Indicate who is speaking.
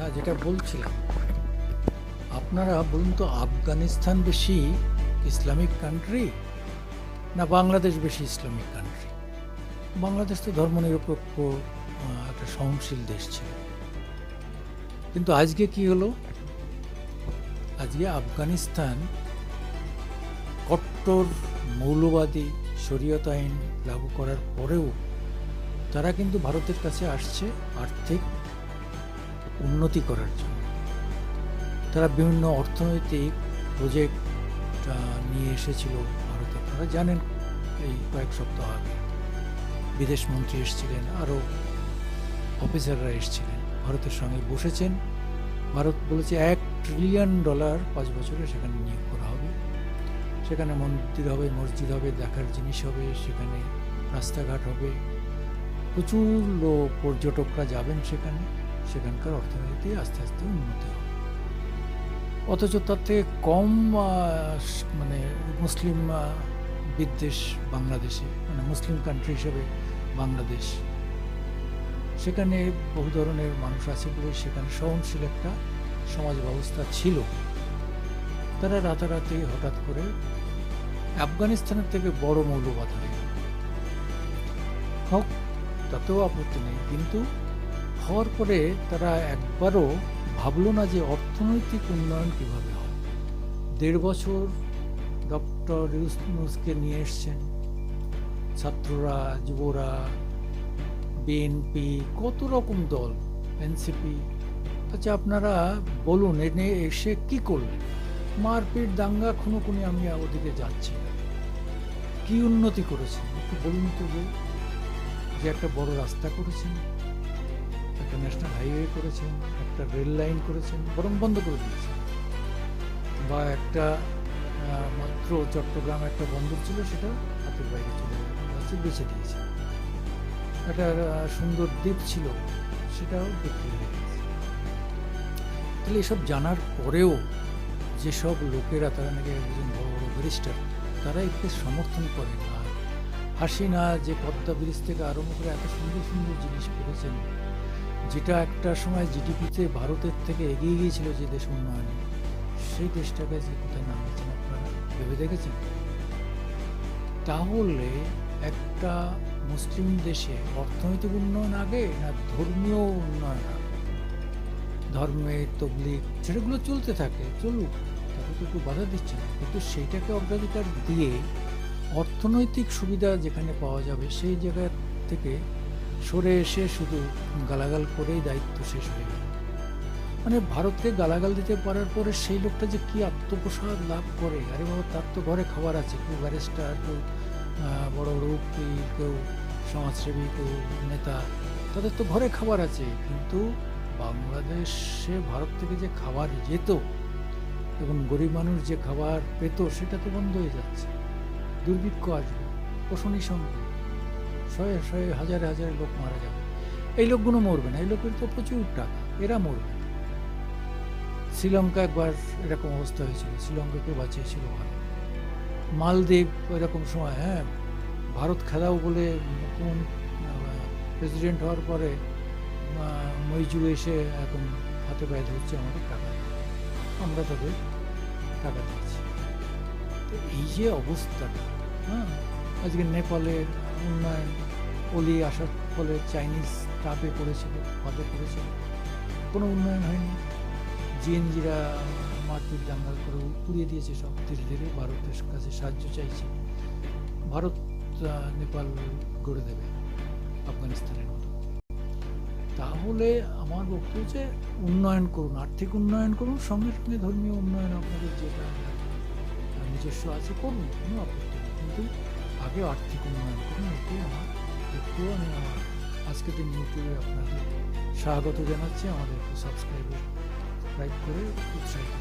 Speaker 1: হ্যাঁ, যেটা বলছিলাম, আপনারা বলুন তো, আফগানিস্তান বেশি ইসলামিক কান্ট্রি না বাংলাদেশ বেশি ইসলামিক কান্ট্রি? বাংলাদেশ তো ধর্মনিরপেক্ষ একটা সহনশীল দেশ ছিল, কিন্তু আজকে কি হলো? আজকে আফগানিস্তান কট্টর মৌলবাদী শরীয়ত আইন লাগু করার পরেও তারা কিন্তু ভারতের কাছে আসছে আর্থিক উন্নতি করার জন্য। তারা বিভিন্ন অর্থনৈতিক প্রজেক্ট নিয়ে এসেছিল ভারতে। আপনারা জানেন, এই কয়েক সপ্তাহ আগে বিদেশ মন্ত্রী এসেছিলেন, আরও অফিসাররা এসেছিলেন, ভারতের সঙ্গে বসেছেন। ভারত বলেছে $1 ট্রিলিয়ন 5 বছরে সেখানে নিয়োগ করা হবে। সেখানে মন্দির হবে, মসজিদ হবে, দেখার জিনিস হবে, সেখানে রাস্তাঘাট হবে, প্রচুর পর্যটকরা যাবেন সেখানে, সেখানকার অর্থনীতি আস্তে আস্তে উন্নতি হবে। অথচ তার থেকে কম মানে মুসলিম বিদ্বেষ বাংলাদেশে, মানে মুসলিম কান্ট্রি হিসেবে বাংলাদেশ, সেখানে বহু ধরনের মানুষ আছে বলে সেখানে সহনশীল একটা সমাজ ব্যবস্থা ছিল। তারা রাতারাতি হঠাৎ করে আফগানিস্তানের থেকে বড় মৌলবাদ হয়ে গেল। হোক, তাতেও আপত্তি নেই, কিন্তু হওয়ার পরে তারা একবারও ভাবলো না যে অর্থনৈতিক উন্নয়ন কিভাবে হয়। 1.5 বছর ডক্টর ইউনূসকে নিয়ে এসছেন, ছাত্ররা, যুবরা, বিএনপি, কত রকম দল, এনসিপি। আচ্ছা, আপনারা বলুন, এনে এসে কি করলেন? মারপিট, দাঙ্গা, খুনোখুনি, আমি ওদিকে যাচ্ছি না। কি উন্নতি করেছেন একটু বলুন তো? যে একটা বড় রাস্তা করেছেন, একটা ন্যাশনাল হাইওয়ে করেছেন, একটা রেল লাইন করেছেন, বরং বন্ধ করে দিয়েছেন। বা একটা মাত্র চট্টগ্রাম একটা বন্দর ছিল, সেটা হাতের বাইরে চলে গেছে, বেছে দিয়েছে। একটা সুন্দর দ্বীপ ছিল, সেটাও বিক্রি হয়ে গেছে। তাহলে এসব জানার পরেও যেসব লোকেরা, তারা নাকি একজন বড় বড় ব্যারিস্টার, তারা একটু সমর্থন করে না। হাসিনা যে পদ্মা ব্রিজ থেকে আরম্ভ করে এত সুন্দর সুন্দর জিনিস করেছেন, যেটা একটা সময় জিডিপিতে ভারতের থেকে এগিয়ে গিয়েছিল যে দেশ উন্নয়নে, সেই দেশটাকে যে কোথায় নামিয়েছেন আপনারা ভেবে দেখেছেন? তাহলে একটা মুসলিম দেশে অর্থনৈতিক উন্নয়ন আগে না ধর্মীয় উন্নয়ন আগে? ধর্মে তবলিগ সেটাগুলো চলতে থাকে, চলুক, তাকে তো একটু বাধা দিচ্ছে না, কিন্তু সেইটাকে অগ্রাধিকার দিয়ে অর্থনৈতিক সুবিধা যেখানে পাওয়া যাবে সেই জায়গা থেকে সরে এসে শুধু গালাগাল করেই দায়িত্ব শেষ হয়ে গেল। মানে ভারতকে গালাগাল দিতে পারার পরে সেই লোকটা যে কি আত্মপ্রসাদ লাভ করে! আরে বাবা, তার তো ঘরে খাবার আছে, কেউ ব্যারিস্টার, কেউ বড় বড় উকিল, কেউ সমাজসেবী, কেউ নেতা, তাদের তো ঘরে খাবার আছে। কিন্তু বাংলাদেশে ভারত থেকে যে খাবার যেত এবং গরিব মানুষ যে খাবার পেত, সেটা তো বন্ধ হয়ে যাচ্ছে। দুর্ভিক্ষ আসবে, পোষণী সংকট, শয়ে শয়ে হাজারে হাজারে লোক মারা যাবে। এই লোকগুলো মরবে না, এই লোকের তো প্রচুর টাকা, এরা মরবে। শ্রীলঙ্কা একবার এরকম অবস্থা হয়েছিল, শ্রীলঙ্কাকে বাঁচিয়েছিল ভারত। মালদ্বীপ এরকম সময়, হ্যাঁ, ভারত খেলাও বলে কোন প্রেসিডেন্ট হওয়ার পরে মইজু এসে এখন হাতে পায়ে ধরছে আমাদের টাকা, আমরা তাদের টাকা দিচ্ছি। তো এই যে অবস্থাটা, হ্যাঁ, আজকে নেপালের উন্নয়ন, অলি আসার ফলে চাইনিজ টাপে পড়েছিল, ফাঁদে পড়েছিল, কোনো উন্নয়ন হয়নি। জিএনজিরা মারপিট দাঙ্গা করে পুড়িয়ে দিয়েছে সব। ধীরে ধীরে ভারতের কাছে সাহায্য চাইছে, ভারত নেপাল গড়ে দেবে আফগানিস্তানের মতো। তাহলে আমার বক্তব্য যে উন্নয়ন করুন, আর্থিক উন্নয়ন করুন, সঙ্গে সঙ্গে ধর্মীয় উন্নয়ন আপনাদের যেটা নিজস্ব আছে করুন, কোনো আপত্তি নেই, কিন্তু আগে আর্থিক উন্নয়ন করুন। এটাই আমার একটু, আমি আমার আজকের দিন ইউটিউবে আপনাদের স্বাগত জানাচ্ছি। আমাদের একটু সাবস্ক্রাইব করে উৎসাহিত